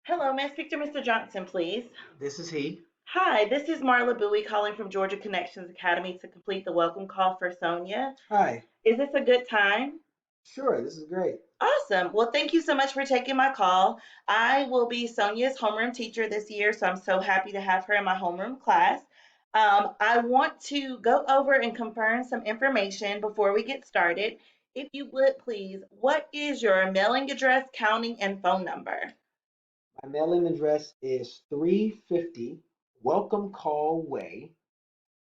Hello, may I speak to Mr. Johnson, please? This is he. Hi, this is Marla Bowie calling from Georgia Connections Academy to complete the welcome call for Sonia. Hi. Is this a good time? Sure, this is great. Awesome. Well, thank you so much for taking my call. I will be Sonia's homeroom teacher this year, so I'm so happy to have her in my homeroom class. I want to go over and confirm some information before we get started. If you would please, what is your mailing address, counting, and phone number? My mailing address is 350 Welcome Call Way.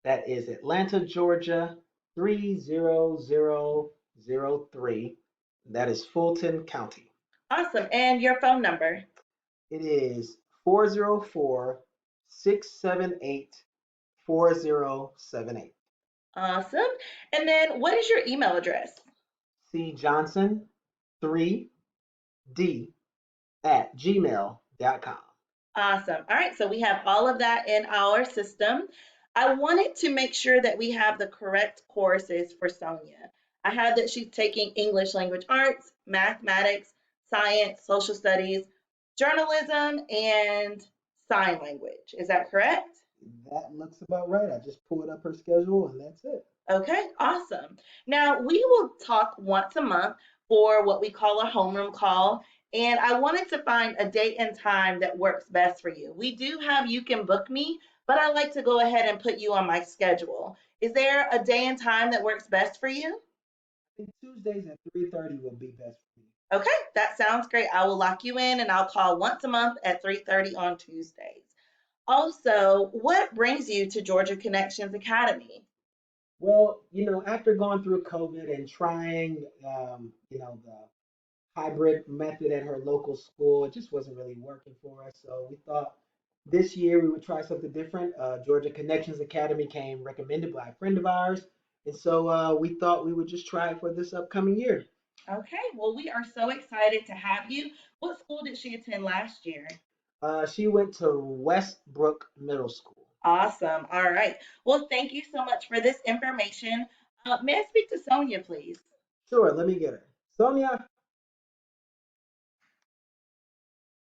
That is Atlanta, Georgia 30003. That is Fulton County. Awesome. And your phone number? It is 404 678 4078. Awesome. And then what is your email address? C Johnson 3D at gmail.com. Awesome. All right. So we have all of that in our system. I wanted to make sure that we have the correct courses for Sonia. I have that she's taking English language arts, mathematics, science, social studies, journalism, and sign language. Is that correct? That looks about right. I just pulled up her schedule and that's it. Okay, awesome. Now we will talk once a month for what we call a homeroom call. And I wanted to find a date and time that works best for you. We do have You Can Book Me, but I like to go ahead and put you on my schedule. Is there a day and time that works best for you? I think Tuesdays at 3:30 will be best for me. Okay, that sounds great. I will lock you in and I'll call once a month at 3:30 on Tuesdays. Also, what brings you to Georgia Connections Academy? Well, after going through COVID and trying, the hybrid method at her local school, it just wasn't really working for us. So we thought this year we would try something different. Georgia Connections Academy came recommended by a friend of ours. And so we thought we would just try it for this upcoming year. Okay, well, we are so excited to have you. What school did she attend last year? She went to Westbrook Middle School. Awesome. All right. Well, thank you so much for this information. May I speak to Sonia, please? Sure, let me get her. Sonia,